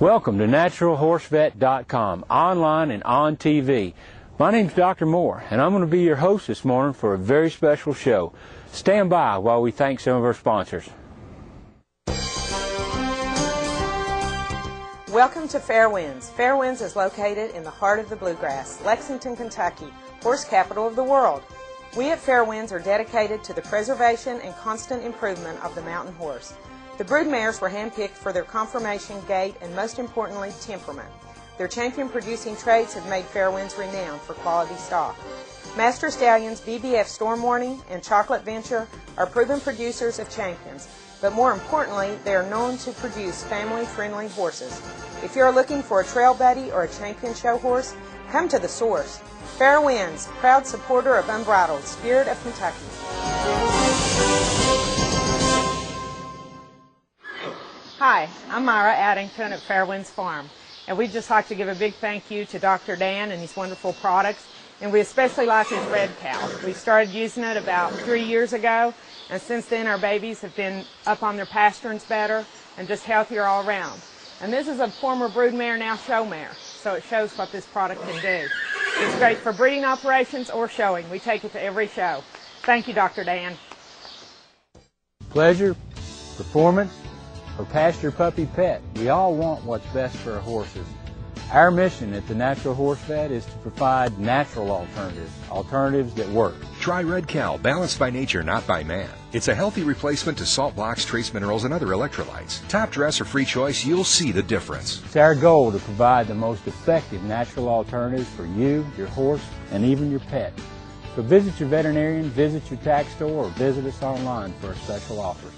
Welcome to naturalhorsevet.com, online and on TV. My name's Dr. Moore, and I'm going to be your host this morning for a very special show. Stand by while we thank some of our sponsors. Welcome to Fair Winds. Fair Winds is located in the heart of the Bluegrass, Lexington, Kentucky, horse capital of the world. We at Fair Winds are dedicated to the preservation and constant improvement of the mountain horse. The brood mares were handpicked for their conformation, gait, and most importantly, temperament. Their champion-producing traits have made Fair Winds renowned for quality stock. Master Stallions, BBF Storm Warning, and Chocolate Venture are proven producers of champions, but more importantly, they are known to produce family-friendly horses. If you're looking for a trail buddy or a champion show horse, come to the source. Fair Winds, proud supporter of Unbridled, Spirit of Kentucky. Hi, I'm Myra Addington at Fair Winds Farm, and we'd just like to give a big thank you to Dr. Dan and his wonderful products, and we especially like his red cow. We started using it about 3 years ago, and since then our babies have been up on their pasturings better and just healthier all around. And this is a former brood mare, now show mare, so it shows what this product can do. It's great for breeding operations or showing. We take it to every show. Thank you, Dr. Dan. Pleasure, performance, or pasture puppy pet, we all want what's best for our horses. Our mission at the Natural Horse Vet is to provide natural alternatives that work. Try Red Cow, balanced by nature, not by man. It's a healthy replacement to salt blocks, trace minerals, and other electrolytes. Top dress or free choice, you'll see the difference. It's our goal to provide the most effective natural alternatives for you, your horse, and even your pet. So visit your veterinarian, visit your tack store, or visit us online for our special offers.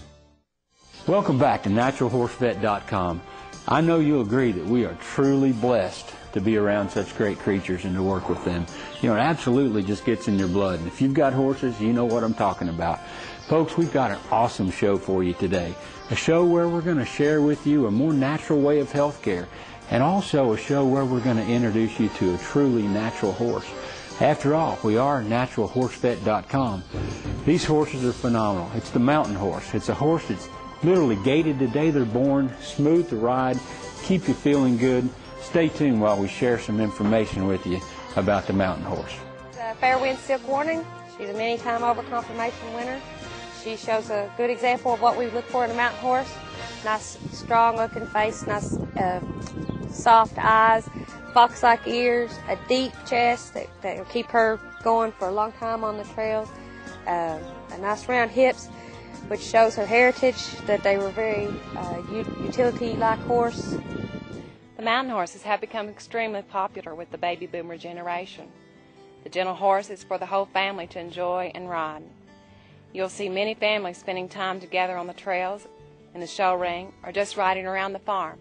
Welcome back to naturalhorsevet.com. I know you'll agree that we are truly blessed to be around such great creatures and to work with them. You know, it absolutely just gets in your blood. And if you've got horses, you know what I'm talking about. Folks, we've got an awesome show for you today. A show where we're going to share with you a more natural way of health care, and also a show where we're going to introduce you to a truly natural horse. After all, we are naturalhorsevet.com. These horses are phenomenal. It's the mountain horse. It's a horse that's literally gaited the day they're born, smooth to ride, keep you feeling good. Stay tuned while we share some information with you about the mountain horse. Fair Winds Silk Warning. She's a many-time over conformation winner. She shows a good example of what we look for in a mountain horse. Nice, strong-looking face, nice, soft eyes, fox-like ears, a deep chest that will keep her going for a long time on the trails, a nice round hips, which shows her heritage, that they were very utility-like horse. The mountain horses have become extremely popular with the baby boomer generation. The gentle horse is for the whole family to enjoy and ride. You'll see many families spending time together on the trails, in the show ring, or just riding around the farm.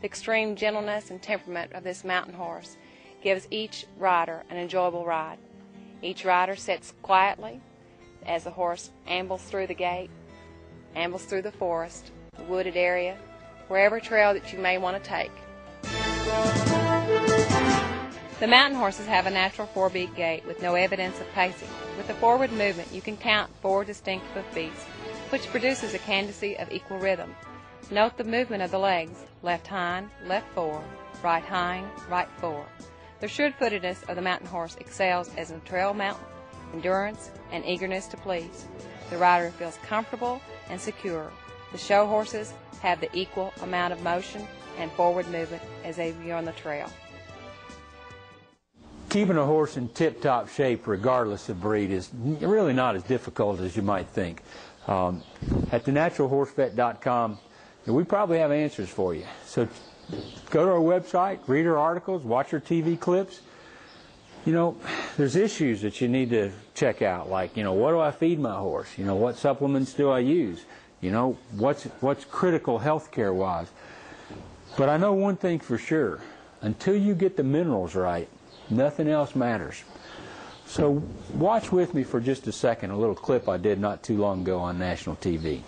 The extreme gentleness and temperament of this mountain horse gives each rider an enjoyable ride. Each rider sits quietly as the horse ambles through the gate, ambles through the forest, the wooded area, wherever trail that you may want to take. The mountain horses have a natural four-beat gait with no evidence of pacing. With the forward movement, you can count 4 distinct hoof beats, which produces a candidacy of equal rhythm. Note the movement of the legs: left hind, left fore, right hind, right fore. The sure-footedness of the mountain horse excels as a trail mountain, endurance, and eagerness to please. The rider feels comfortable and secure. The show horses have the equal amount of motion and forward movement as they be on the trail. Keeping a horse in tip-top shape regardless of breed is really not as difficult as you might think. At thenaturalhorsevet.com, we probably have answers for you. So go to our website, read our articles, watch our TV clips. You know, there's issues that you need to check out, like, you know, what do I feed my horse? You know, what supplements do I use? You know, what's critical health care wise? But I know one thing for sure: until you get the minerals right, nothing else matters. So watch with me for just a second, a little clip I did not too long ago on national TV.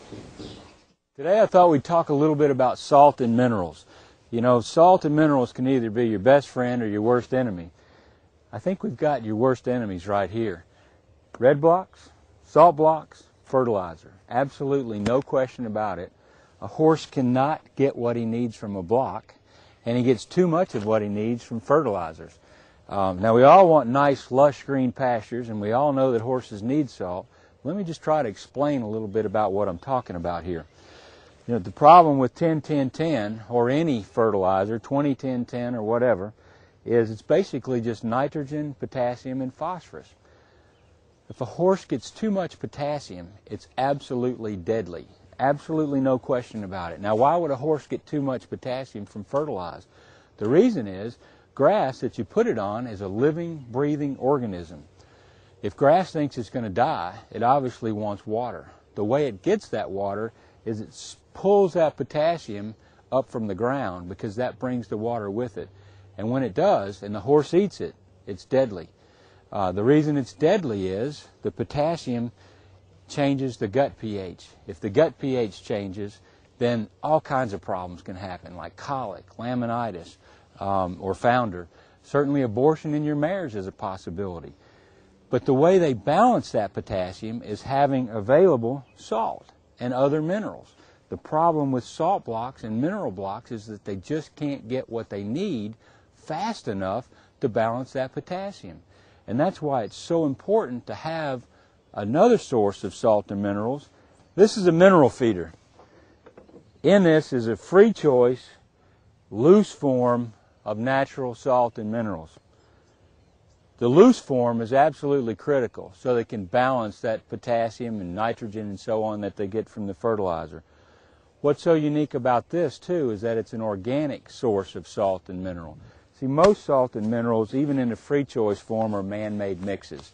Today I thought we'd talk a little bit about salt and minerals. You know, salt and minerals can either be your best friend or your worst enemy. I think we've got your worst enemies right here. Red blocks, salt blocks, fertilizer. Absolutely no question about it. A horse cannot get what he needs from a block, and he gets too much of what he needs from fertilizers. Now, we all want nice, lush green pastures, and we all know that horses need salt. Let me just try to explain a little bit about what I'm talking about here. You know, the problem with 10-10-10 or any fertilizer, 20-10-10 or whatever, is it's basically just nitrogen, potassium, and phosphorus. If a horse gets too much potassium, it's absolutely deadly. Absolutely no question about it. Now, why would a horse get too much potassium from fertilizer? The reason is grass that you put it on is a living, breathing organism. If grass thinks it's going to die, it obviously wants water. The way it gets that water is it pulls that potassium up from the ground because that brings the water with it. And when it does, and the horse eats it, it's deadly. The reason it's deadly is the potassium changes the gut pH. If the gut pH changes, then all kinds of problems can happen, like colic, laminitis, or founder. Certainly abortion in your mares is a possibility. But the way they balance that potassium is having available salt and other minerals. The problem with salt blocks and mineral blocks is that they just can't get what they need fast enough to balance that potassium. And that's why it's so important to have another source of salt and minerals. This is a mineral feeder. In this is a free choice, loose form of natural salt and minerals. The loose form is absolutely critical so they can balance that potassium and nitrogen and so on that they get from the fertilizer. What's so unique about this too is that it's an organic source of salt and mineral. See, most salt and minerals, even in the free choice form, are man-made mixes.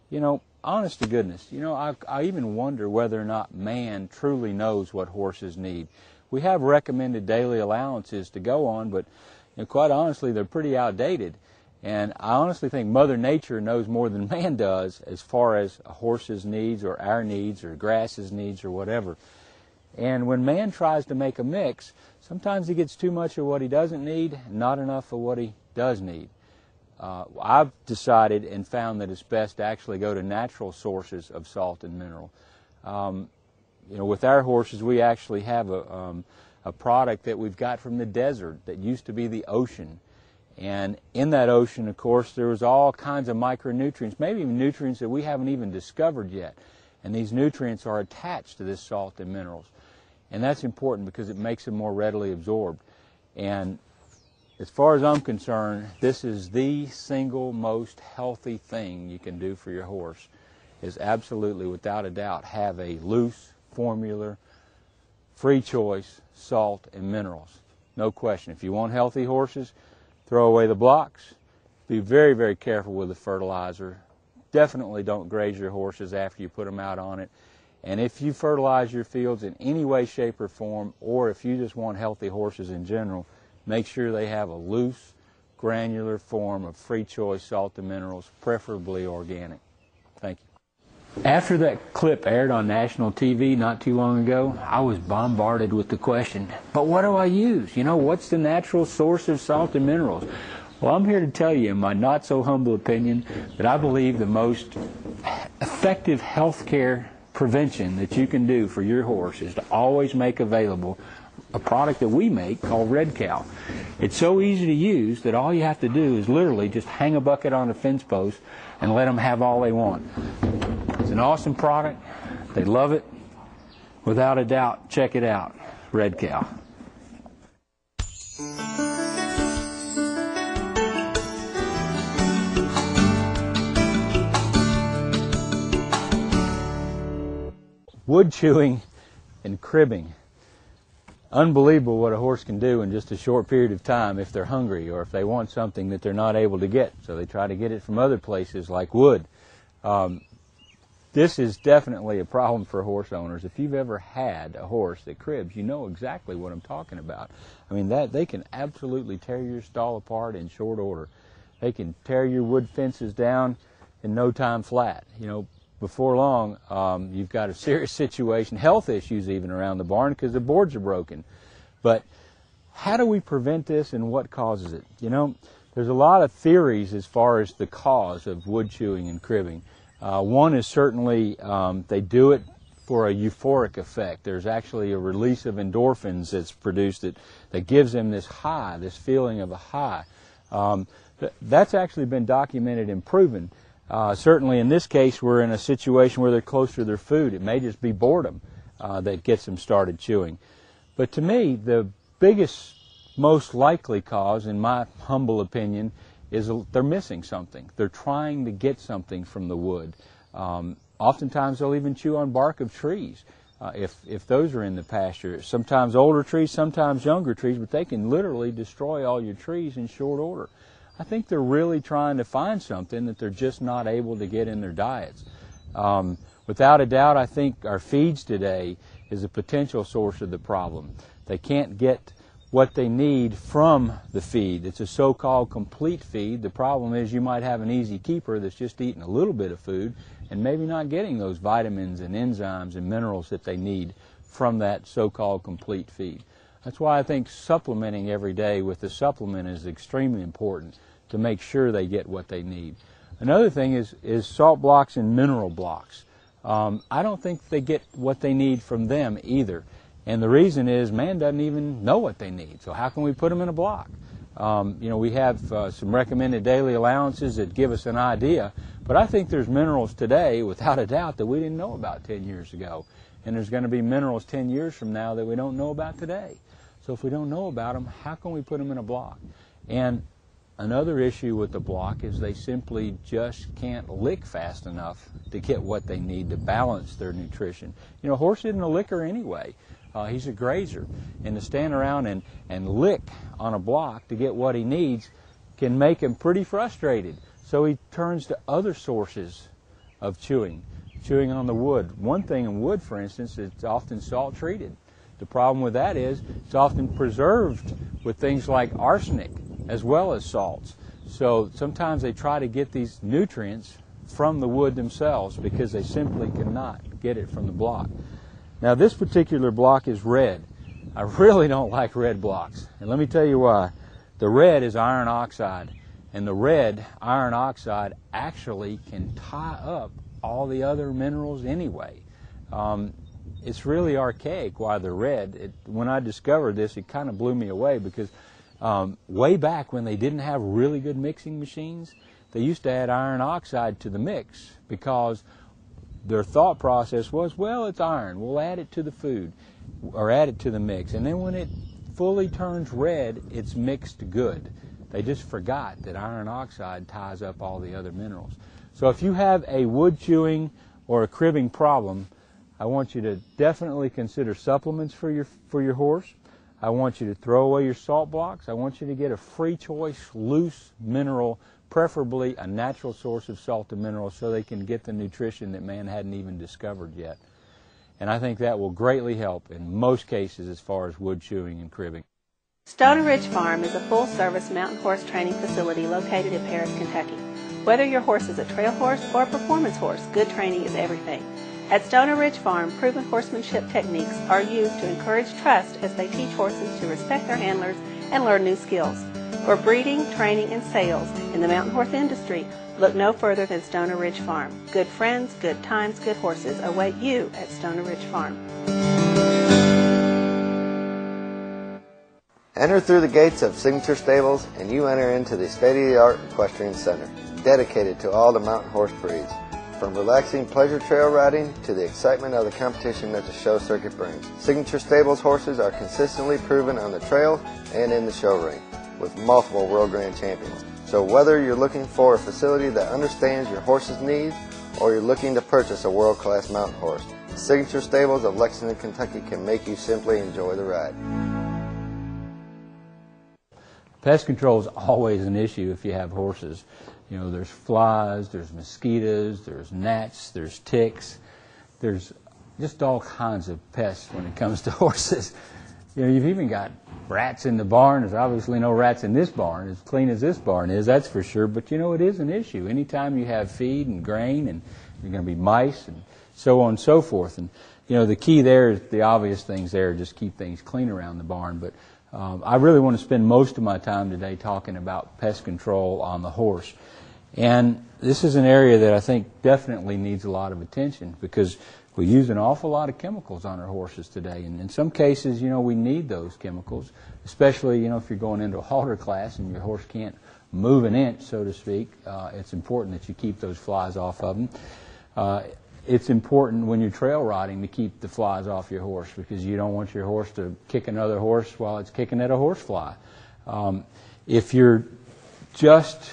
You know, honest to goodness, you know, I even wonder whether or not man truly knows what horses need. We have recommended daily allowances to go on, but you know, quite honestly, they're pretty outdated. And I honestly think Mother Nature knows more than man does as far as a horse's needs or our needs or grass's needs or whatever. And when man tries to make a mix, sometimes he gets too much of what he doesn't need and not enough of what he does need. I've decided and found that it's best to actually go to natural sources of salt and mineral. You know, with our horses, we actually have a product that we've got from the desert that used to be the ocean. And in that ocean, of course, there was all kinds of micronutrients, maybe even nutrients that we haven't even discovered yet. And these nutrients are attached to this salt and minerals. And that's important because it makes them more readily absorbed. And as far as I'm concerned, this is the single most healthy thing you can do for your horse, is absolutely, without a doubt, have a loose, formula, free choice salt and minerals. No question. If you want healthy horses, throw away the blocks. Be very, very careful with the fertilizer. Definitely don't graze your horses after you put them out on it. And if you fertilize your fields in any way, shape, or form, or if you just want healthy horses in general, make sure they have a loose, granular form of free choice salt and minerals, preferably organic. Thank you. After that clip aired on national TV not too long ago, I was bombarded with the question, but what do I use? You know, what's the natural source of salt and minerals? Well, I'm here to tell you, in my not-so-humble opinion, that I believe the most effective health care prevention that you can do for your horse is to always make available a product that we make called Red Cow. It's so easy to use that all you have to do is literally just hang a bucket on a fence post and let them have all they want. It's an awesome product. They love it. Without a doubt, check it out. Red Cow. Wood chewing and cribbing. Unbelievable what a horse can do in just a short period of time if they're hungry or if they want something that they're not able to get. So they try to get it from other places like wood. This is definitely a problem for horse owners. If you've ever had a horse that cribs, you know exactly what I'm talking about. I mean, that they can absolutely tear your stall apart in short order. They can tear your wood fences down in no time flat. You know, before long, you've got a serious situation, health issues even around the barn because the boards are broken. But how do we prevent this and what causes it? You know, there's a lot of theories as far as the cause of wood chewing and cribbing. One is certainly they do it for a euphoric effect. There's actually a release of endorphins that's produced that gives them this high, this feeling of a high. That's actually been documented and proven. Certainly in this case, we're in a situation where they're close to their food. It may just be boredom that gets them started chewing. But to me, the biggest, most likely cause, in my humble opinion, is they're missing something. They're trying to get something from the wood. Oftentimes they'll even chew on bark of trees if those are in the pasture. Sometimes older trees, sometimes younger trees, but they can literally destroy all your trees in short order. I think they're really trying to find something that they're just not able to get in their diets. Without a doubt, I think our feeds today is a potential source of the problem. They can't get what they need from the feed. It's a so-called complete feed. The problem is you might have an easy keeper that's just eating a little bit of food and maybe not getting those vitamins and enzymes and minerals that they need from that so-called complete feed. That's why I think supplementing every day with the supplement is extremely important to make sure they get what they need. Another thing is salt blocks and mineral blocks. I don't think they get what they need from them either. And the reason is man doesn't even know what they need. So how can we put them in a block? We have some recommended daily allowances that give us an idea. But I think there's minerals today, without a doubt, that we didn't know about 10 years ago. And there's going to be minerals 10 years from now that we don't know about today. So if we don't know about them, how can we put them in a block? And another issue with the block is they simply just can't lick fast enough to get what they need to balance their nutrition. A horse isn't a licker anyway. He's a grazer. And to stand around and lick on a block to get what he needs can make him pretty frustrated. So he turns to other sources of chewing on the wood. One thing in wood, for instance, it's often salt treated. The problem with that is it's often preserved with things like arsenic as well as salts. So sometimes they try to get these nutrients from the wood themselves because they simply cannot get it from the block. Now this particular block is red. I really don't like red blocks. And let me tell you why. The red is iron oxide. And the red iron oxide actually can tie up all the other minerals anyway. It's really archaic why they're red. When I discovered this, it kind of blew me away because way back when they didn't have really good mixing machines, they used to add iron oxide to the mix because their thought process was, well, it's iron. We'll add it to the food or add it to the mix. And then when it fully turns red, it's mixed good. They just forgot that iron oxide ties up all the other minerals. So if you have a wood chewing or a cribbing problem, I want you to definitely consider supplements for your horse. I want you to throw away your salt blocks. I want you to get a free choice, loose mineral, preferably a natural source of salt and minerals so they can get the nutrition that man hadn't even discovered yet. And I think that will greatly help in most cases as far as wood chewing and cribbing. Stoner Ridge Farm is a full-service mountain horse training facility located in Paris, Kentucky. Whether your horse is a trail horse or a performance horse, good training is everything. At Stoner Ridge Farm, proven horsemanship techniques are used to encourage trust as they teach horses to respect their handlers and learn new skills. For breeding, training, and sales in the mountain horse industry, look no further than Stoner Ridge Farm. Good friends, good times, good horses await you at Stoner Ridge Farm. Enter through the gates of Signature Stables and you enter into the state-of-the-art equestrian center, dedicated to all the mountain horse breeds. From relaxing pleasure trail riding to the excitement of the competition that the show circuit brings. Signature Stables horses are consistently proven on the trail and in the show ring, with multiple World Grand Champions. So whether you're looking for a facility that understands your horse's needs or you're looking to purchase a world-class mountain horse, Signature Stables of Lexington, Kentucky can make you simply enjoy the ride. Pest control is always an issue if you have horses. There's flies, there's mosquitoes, there's gnats, there's ticks. There's just all kinds of pests when it comes to horses. You've even got rats in the barn. There's obviously no rats in this barn, as clean as this barn is, that's for sure. But it is an issue. Anytime you have feed and grain, and you're going to be mice and so on and so forth. And the key there is the obvious things there, just keep things clean around the barn. But I really want to spend most of my time today talking about pest control on the horse. And this is an area that I think definitely needs a lot of attention because We use an awful lot of chemicals on our horses today, and in some cases, we need those chemicals, especially, if you're going into a halter class and your horse can't move an inch, so to speak. It's important that you keep those flies off of them. It's important when you're trail riding to keep the flies off your horse, because you don't want your horse to kick another horse while it's kicking at a horsefly. If you're just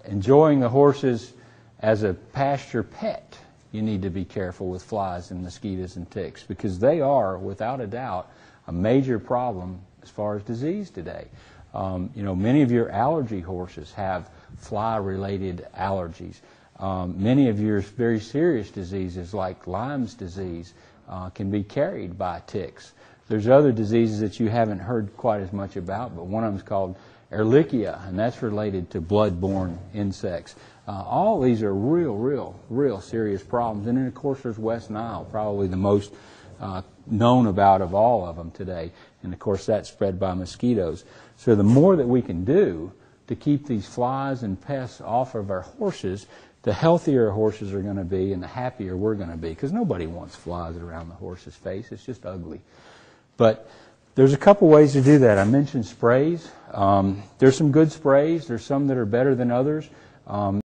enjoying the horses as a pasture pet, you need to be careful with flies and mosquitoes and ticks, because they are, without a doubt, a major problem as far as disease today. Many of your allergy horses have fly-related allergies. Many of your very serious diseases, like Lyme's disease, can be carried by ticks. There's other diseases that you haven't heard quite as much about, but one of them is called Ehrlichia, and that's related to blood-borne insects. All these are real serious problems. And then, of course, there's West Nile, probably the most known about of all of them today. And, of course, that's spread by mosquitoes. So the more that we can do to keep these flies and pests off of our horses, the healthier our horses are going to be and the happier we're going to be, because nobody wants flies around the horse's face. It's just ugly. But there's a couple ways to do that. I mentioned sprays. There's some good sprays. There's some that are better than others.